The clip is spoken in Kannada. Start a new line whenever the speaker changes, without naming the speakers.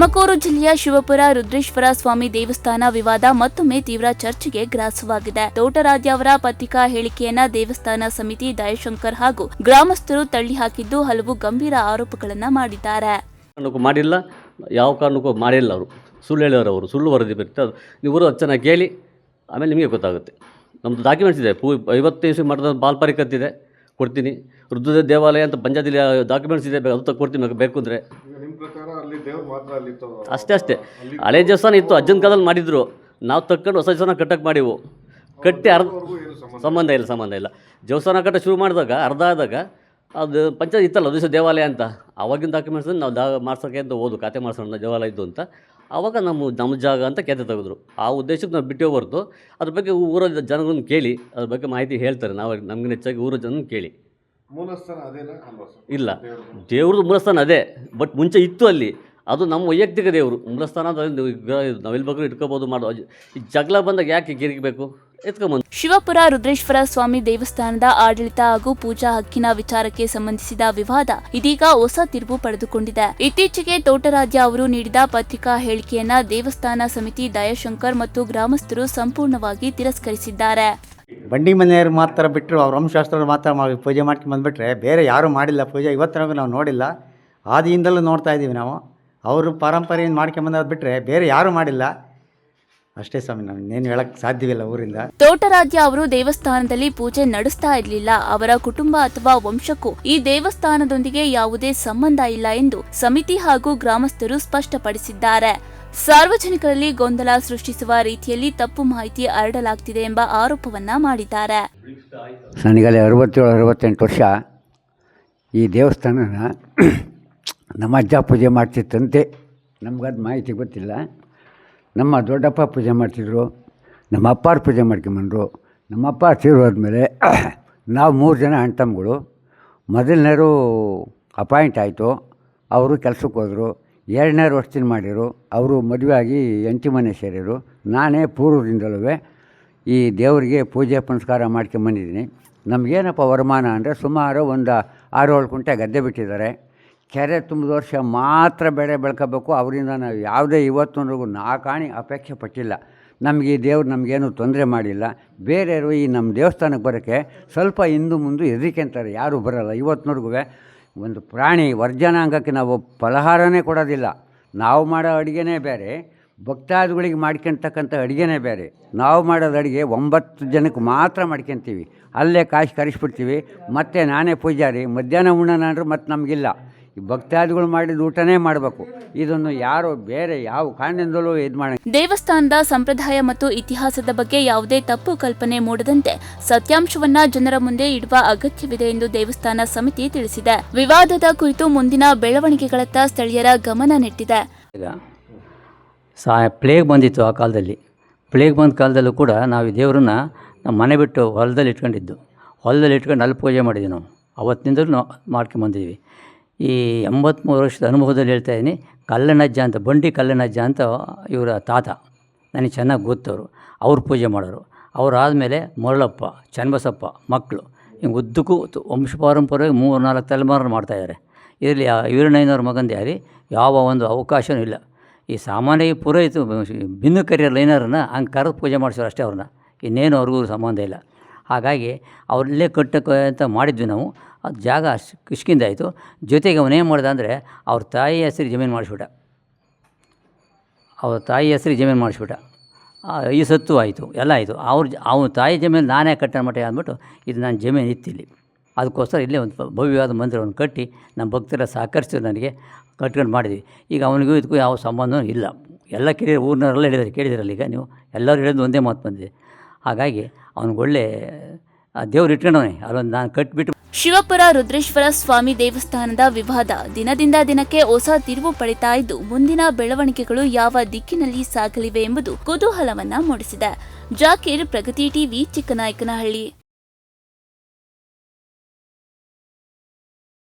ತುಮಕೂರು ಜಿಲ್ಲೆಯ ಶಿವಪುರ ರುದ್ರೇಶ್ವರ ಸ್ವಾಮಿ ದೇವಸ್ಥಾನ ವಿವಾದ ಮತ್ತೊಮ್ಮೆ ತೀವ್ರ ಚರ್ಚೆಗೆ ಗ್ರಾಸವಾಗಿದೆ. ತೋಟರಾಜ ಅವರ ಪತ್ರಿಕಾ ಹೇಳಿಕೆಯನ್ನ ದೇವಸ್ಥಾನ ಸಮಿತಿ ದಯಾಶಂಕರ್ ಹಾಗೂ ಗ್ರಾಮಸ್ಥರು ತಳ್ಳಿಹಾಕಿದ್ದು ಹಲವು ಗಂಭೀರ ಆರೋಪಗಳನ್ನ ಮಾಡಿದ್ದಾರೆ.
ಮಾಡಿಲ್ಲ, ಯಾವ ಕಾರಣಕ್ಕೂ ಮಾಡಿಲ್ಲ. ಅವರು ಸುಳ್ಳು ಹೇಳೋರು, ಅವರು ಸುಳ್ಳು ವರದಿ ಬರುತ್ತೆ. ನೀವು ಚೆನ್ನಾಗಿ ಕೇಳಿ, ಆಮೇಲೆ ನಿಮಗೆ ಗೊತ್ತಾಗುತ್ತೆ. ನಮ್ಮದು ಡಾಕ್ಯುಮೆಂಟ್ಸ್ ಇದೆ, 50 ಇಸ್ವಿ ಮಠದ ಬಾಲ್ಪಾರಿಕತ್ತಿದೆ, ಕೊಡ್ತೀನಿ. ರುದ್ರ ದೇವಾಲಯ ಅಂತ ಪಂಚಾಯತಿಲಿ ಡಾಕ್ಯುಮೆಂಟ್ಸ್ ಇದೆ, ಅದು ಕೊಡ್ತೀನಿ ಬೇಕು ಅಂದರೆ. ಅಷ್ಟೇ ಹಳೆ ದೇವಸ್ಥಾನ ಇತ್ತು, ಅಜ್ಜನ ಕಾಲದಲ್ಲಿ ಮಾಡಿದ್ರು. ನಾವು ತಕ್ಕೊಂಡು ಹೊಸ ದೇವಸ್ಥಾನ ಕಟ್ಟಕ್ಕೆ ಮಾಡಿವು. ಕಟ್ಟಿ ಸಂಬಂಧ ಇಲ್ಲ. ದೇವಸ್ಥಾನ ಕಟ್ಟ ಶುರು ಮಾಡಿದಾಗ ಅರ್ಧ ಆದಾಗ ಅದು ಪಂಚಾಯತ್ ಇತ್ತಲ್ಲ ದಿವಸ ದೇವಾಲಯ ಅಂತ, ಆವಾಗಿನ ಡಾಕ್ಯುಮೆಂಟ್ಸ್ ನಾವು ಮಾಡ್ಸೋಕ್ಕೆ ಅಂತ ಖಾತೆ ಮಾಡಿಸೋಣ ದೇವಾಲಯ ಇದ್ದು ಅಂತ. ಆವಾಗ ನಮ್ಮ ಜಾಗ ಅಂತ ಖಾತೆ ತೆಗೆದ್ರು. ಆ ಉದ್ದೇಶಕ್ಕೆ ನಾವು ಬಿಟ್ಟು ಹೊರತು ಅದ್ರ ಬಗ್ಗೆ ಊರ ಜನಗಳನ್ನ ಕೇಳಿ ಅದ್ರ ಬಗ್ಗೆ ಮಾಹಿತಿ ಹೇಳ್ತಾರೆ. ನಾವು ನಮಗಿನ ಹೆಚ್ಚಾಗಿ ಊರ ಜನನ ಕೇಳಿ. ಇಲ್ಲ, ದೇವ್ರದ್ದು ಮೂಲಸ್ಥಾನ ಅದೇ, ಬಟ್ ಮುಂಚೆ ಇತ್ತು ಅಲ್ಲಿ. ಅದು ನಮ್ಮ ವೈಯಕ್ತಿಕ ದೇವರು ಮೂಲಸ್ಥಾನ. ನಾವೆಲ್ಲಿ ಬೇಕಾದ್ರೂ ಇಟ್ಕೋಬೋದು, ಮಾಡೋದು. ಈ ಜಗಳ ಬಂದಾಗ ಯಾಕೆ ಗಿರಿಗಬೇಕು, ಎತ್ಕೊಂಬಂದು.
ಶಿವಪುರ ರುದ್ರೇಶ್ವರ ಸ್ವಾಮಿ ದೇವಸ್ಥಾನದ ಆಡಳಿತ ಹಾಗೂ ಪೂಜಾ ಹಕ್ಕಿನ ವಿಚಾರಕ್ಕೆ ಸಂಬಂಧಿಸಿದ ವಿವಾದ ಇದೀಗ ಹೊಸ ತಿರುವು ಪಡೆದುಕೊಂಡಿದೆ. ಇತ್ತೀಚೆಗೆ ತೋಟರಾಜ ಅವರು ನೀಡಿದ ಪತ್ರಿಕಾ ಹೇಳಿಕೆಯನ್ನ ದೇವಸ್ಥಾನ ಸಮಿತಿ ದಯಾಶಂಕರ್ ಮತ್ತು ಗ್ರಾಮಸ್ಥರು ಸಂಪೂರ್ಣವಾಗಿ ತಿರಸ್ಕರಿಸಿದ್ದಾರೆ.
ಬಂಡಿ ಮನೆಯವರು ಮಾತ್ರ ಬಿಟ್ಟರು, ಅವ್ರ ವಂಶಾಸ್ತ್ರರು ಮಾತ್ರ ಪೂಜೆ ಮಾಡ್ಕೊಂಡು ಬಂದುಬಿಟ್ರೆ ಬೇರೆ ಯಾರೂ ಮಾಡಿಲ್ಲ ಪೂಜೆ. ಇವತ್ತಿನಾಗೂ ನಾವು ನೋಡಿಲ್ಲ, ಆದಿಯಿಂದಲೂ ನೋಡ್ತಾ ಇದ್ದೀವಿ ನಾವು. ಅವರು ಪಾರಂಪರೆಯನ್ನು ಮಾಡ್ಕೊಂಬಂದು ಬಿಟ್ಟರೆ ಬೇರೆ ಯಾರೂ ಮಾಡಿಲ್ಲ. ಅಷ್ಟೇ ಸ್ವಾಮಿ, ನಾವು ಇನ್ನೇನು ಹೇಳಕ್ಕೆ ಸಾಧ್ಯವಿಲ್ಲ. ಊರಿಂದ
ತೋಟರಾಜ್ಯ ಅವರು ದೇವಸ್ಥಾನದಲ್ಲಿ ಪೂಜೆ ನಡೆಸ್ತಾ ಇರಲಿಲ್ಲ. ಅವರ ಕುಟುಂಬ ಅಥವಾ ವಂಶಕ್ಕೂ ಈ ದೇವಸ್ಥಾನದೊಂದಿಗೆ ಯಾವುದೇ ಸಂಬಂಧ ಇಲ್ಲ ಎಂದು ಸಮಿತಿ ಹಾಗೂ ಗ್ರಾಮಸ್ಥರು ಸ್ಪಷ್ಟಪಡಿಸಿದ್ದಾರೆ. ಸಾರ್ವಜನಿಕರಲ್ಲಿ ಗೊಂದಲ ಸೃಷ್ಟಿಸುವ ರೀತಿಯಲ್ಲಿ ತಪ್ಪು ಮಾಹಿತಿ ಹರಡಲಾಗ್ತಿದೆ ಎಂಬ ಆರೋಪವನ್ನ ಮಾಡಿದ್ದಾರೆ.
ನನಗಲ್ಲಿ 67-68 ವರ್ಷ ಈ ದೇವಸ್ಥಾನನ ನಮ್ಮ ಅಜ್ಜ ಪೂಜೆ ಮಾಡ್ತಿತ್ತಂತೆ. ನಮಗದು ಮಾಹಿತಿ ಗೊತ್ತಿಲ್ಲ. ನಮ್ಮ ದೊಡ್ಡಪ್ಪ ಪೂಜೆ ಮಾಡ್ತಿದ್ರು, ನಮ್ಮ ಅಪ್ಪಾರು ಪೂಜೆ ಮಾಡ್ಕೊಂಬಂದರು. ನಮ್ಮ ಅಪ್ಪ ತೀರೋದ್ಮೇಲೆ ನಾವು 3 ಜನ ಅಣ್ಣ ತಮ್ಮಗಳು. ಮೊದಲನೇರು ಅಪಾಯಿಂಟ್ ಆಯಿತು, ಅವರು ಕೆಲಸಕ್ಕೆ ಹೋದರು. 2ನೇ ವರ್ಷದಿಂದ ಮಾಡಿರು, ಅವರು ಮದುವೆ ಆಗಿ ಎಂಟಿ ಮನೆ ಸೇರಿರು. ನಾನೇ ಪೂರ್ವದಿಂದಲೂ ಈ ದೇವರಿಗೆ ಪೂಜೆ ಪುನಸ್ಕಾರ ಮಾಡ್ಕೊಂಬಂದಿದ್ದೀನಿ. ನಮಗೇನಪ್ಪ ವರಮಾನ ಅಂದರೆ ಸುಮಾರು ಒಂದು 6-7 ಕುಂಟೆ ಗದ್ದೆ ಬಿಟ್ಟಿದ್ದಾರೆ. ಕೆರೆ ತುಂಬಿದ ವರ್ಷ ಮಾತ್ರ ಬೆಳೆ ಬೆಳ್ಕೋಬೇಕು. ಅವರಿಂದ ನಾವು ಯಾವುದೇ ಇವತ್ತಿನವರೆಗೂ 4 ಆಣೆ ಅಪೇಕ್ಷೆ ಪಟ್ಟಿಲ್ಲ. ನಮಗೆ ಈ ದೇವ್ರು ನಮಗೇನು ತೊಂದರೆ ಮಾಡಿಲ್ಲ. ಬೇರೆಯವರು ಈ ನಮ್ಮ ದೇವಸ್ಥಾನಕ್ಕೆ ಬರೋಕ್ಕೆ ಸ್ವಲ್ಪ ಹಿಂದು ಮುಂದೆ ಹೆದರಿಕೆ ಅಂತಾರೆ, ಯಾರೂ ಬರೋಲ್ಲ. ಇವತ್ತಿನವರೆಗೂ ಒಂದು ಪ್ರಾಣಿ ವರ್ಜನಾಂಗಕ್ಕೆ ನಾವು ಫಲಹಾರನೇ ಕೊಡೋದಿಲ್ಲ. ನಾವು ಮಾಡೋ ಅಡುಗೆನೇ ಬೇರೆ, ಭಕ್ತಾದಿಗಳಿಗೆ ಮಾಡ್ಕೊಳ್ತಕ್ಕಂಥ ಅಡುಗೆನೇ ಬೇರೆ. ನಾವು ಮಾಡೋದು ಅಡುಗೆ 9 ಜನಕ್ಕೆ ಮಾತ್ರ ಮಾಡ್ಕೊತೀವಿ. ಅಲ್ಲೇ ಕಾಸು ಕರೆಸ್ಬಿಡ್ತೀವಿ. ಮತ್ತು ನಾನೇ ಪೂಜಾರಿ, ಮಧ್ಯಾಹ್ನ ಉಣ್ಣೋಣ ಅಂದ್ರೆ ಮತ್ತು ನಮಗಿಲ್ಲ. ಈ ಭಕ್ತಾದಿಗಳು ಮಾಡಿದ ಊಟನೇ ಮಾಡಬೇಕು. ಇದನ್ನು ಯಾರು ಬೇರೆ ಯಾವ ಕಾರಣದಿಂದಲೂ ಇದು ಮಾಡಿ.
ದೇವಸ್ಥಾನದ ಸಂಪ್ರದಾಯ ಮತ್ತು ಇತಿಹಾಸದ ಬಗ್ಗೆ ಯಾವುದೇ ತಪ್ಪು ಕಲ್ಪನೆ ಮೂಡದಂತೆ ಸತ್ಯಾಂಶವನ್ನ ಜನರ ಮುಂದೆ ಇಡುವ ಅಗತ್ಯವಿದೆ ಎಂದು ದೇವಸ್ಥಾನ ಸಮಿತಿ ತಿಳಿಸಿದೆ. ವಿವಾದದ ಕುರಿತು ಮುಂದಿನ ಬೆಳವಣಿಗೆಗಳತ್ತ ಸ್ಥಳೀಯರ ಗಮನ ನೆಟ್ಟಿದೆ.
ಪ್ಲೇಗ್ ಬಂದಿತ್ತು ಆ ಕಾಲದಲ್ಲಿ. ಪ್ಲೇಗ್ ಬಂದ ಕಾಲದಲ್ಲೂ ಕೂಡ ನಾವು ಈ ದೇವರನ್ನ ನಮ್ಮ ಮನೆ ಬಿಟ್ಟು ಹೊಲದಲ್ಲಿ ಇಟ್ಕೊಂಡಿದ್ದು. ಹೊಲದಲ್ಲಿ ಇಟ್ಕೊಂಡು ಅಲ್ಲಿ ಪೂಜೆ ಮಾಡಿದ್ವಿ. ನಾವು ಅವತ್ತಿನಿಂದಲೂ ನಾವು ಮಾಡ್ಕೊಂಬಂದಿದ್ವಿ. ಈ 83 ವರ್ಷದ ಅನುಭವದಲ್ಲಿ ಹೇಳ್ತಾ ಇದ್ದೀನಿ. ಕಲ್ಲನಜ್ಜ ಅಂತ, ಬಂಡಿ ಕಲ್ಲನಜ್ಜ ಅಂತ ಇವರ ತಾತ, ನನಗೆ ಚೆನ್ನಾಗಿ ಗೊತ್ತವರು. ಅವ್ರು ಪೂಜೆ ಮಾಡೋರು. ಅವರಾದಮೇಲೆ ಮರಳಪ್ಪ, ಚನ್ನಬಸಪ್ಪ ಮಕ್ಕಳು, ಹಿಂಗೆ ಉದ್ದಕ್ಕೂ ವಂಶಪಾರಂಪರ್ಯವಾಗಿ 3-4 ತಲೆಮಾರು ಮಾಡ್ತಾಯಿದ್ದಾರೆ. ಇದರಲ್ಲಿ ವೀರಣ್ಣಯ್ಯನವ್ರ ಮಗಂದು ಯಾರಿ ಯಾವ ಒಂದು ಅವಕಾಶವೂ ಇಲ್ಲ. ಈ ಸಾಮಾನ್ಯ ಪುರೋಹಿತ ಬಿನ್ನು ಕರಿಯರ್ ಲೈನರನ್ನು ಹಂಗೆ ಕರೆದು ಪೂಜೆ ಮಾಡಿಸೋರು ಅಷ್ಟೇ. ಅವ್ರನ್ನ ಇನ್ನೇನು ಅವ್ರಿಗೂ ಸಂಬಂಧ ಇಲ್ಲ. ಹಾಗಾಗಿ ಅವ್ರಲ್ಲೇ ಕಟ್ಟಕ್ಕೆ ಅಂತ ಮಾಡಿದ್ವಿ ನಾವು. ಅದು ಜಾಗ ಕಿಷ್ಕಿಂದ ಆಯಿತು. ಜೊತೆಗೆ ಅವನೇನು ಮಾಡ್ದ ಅಂದರೆ ಅವ್ರ ತಾಯಿ ಹೆಸರು ಜಮೀನು ಮಾಡಿಸ್ಬಿಟ್ಟ. ಈ ಸತ್ತು ಆಯಿತು, ಎಲ್ಲ ಆಯಿತು. ಅವ್ನ ತಾಯಿ ಜಮೀನು ನಾನೇ ಕಟ್ಟೋ ಮಟ್ಟ ಅಂದ್ಬಿಟ್ಟು ಇದು ನನ್ನ ಜಮೀನು ಇತ್ತಿಲ್ಲಿ. ಅದಕ್ಕೋಸ್ಕರ ಇಲ್ಲೇ ಒಂದು ಭವ್ಯವಾದ ಮಂದಿರವನ್ನು ಕಟ್ಟಿ ನಮ್ಮ ಭಕ್ತರ ಸಹಕರಿಸಿ ನನಗೆ ಕಟ್ಕೊಂಡು ಮಾಡಿದ್ವಿ. ಈಗ ಅವನಿಗೂ ಇದಕ್ಕೂ ಯಾವ ಸಂಬಂಧವೂ ಇಲ್ಲ. ಎಲ್ಲ ಊರಿನವರೆಲ್ಲ ಕೇಳಿದಿರಲ್ಲ. ಈಗ ನೀವು ಎಲ್ಲರೂ ಹೇಳಿದ್ದು ಒಂದೇ ಮಾತು ಬಂದಿದೆ. ಹಾಗಾಗಿ ಅವ್ನಿಗೆ ಒಳ್ಳೆ ದೇವ್ರು ಇಟ್ಕೊಂಡವನೇ. ಅಲ್ಲೊಂದು ನಾನು ಕಟ್ಟಿಬಿಟ್ಟು.
ಶಿವಪುರ ರುದ್ರೇಶ್ವರ ಸ್ವಾಮಿ ದೇವಸ್ಥಾನದ ವಿವಾದ ದಿನದಿಂದ ದಿನಕ್ಕೆ ಹೊಸ ತಿರುವು ಪಡಿತಾ ಇದ್ದು, ಮುಂದಿನ ಬೆಳವಣಿಗೆಗಳು ಯಾವ ದಿಕ್ಕಿನಲ್ಲಿ ಸಾಗಲಿವೆ ಎಂಬುದು ಕುತೂಹಲವನ್ನ ಮೂಡಿಸಿದೆ. ಜಾಕೀರ್, ಪ್ರಗತಿ ಟಿವಿ, ಚಿಕ್ಕನಾಯಕನಹಳ್ಳಿ.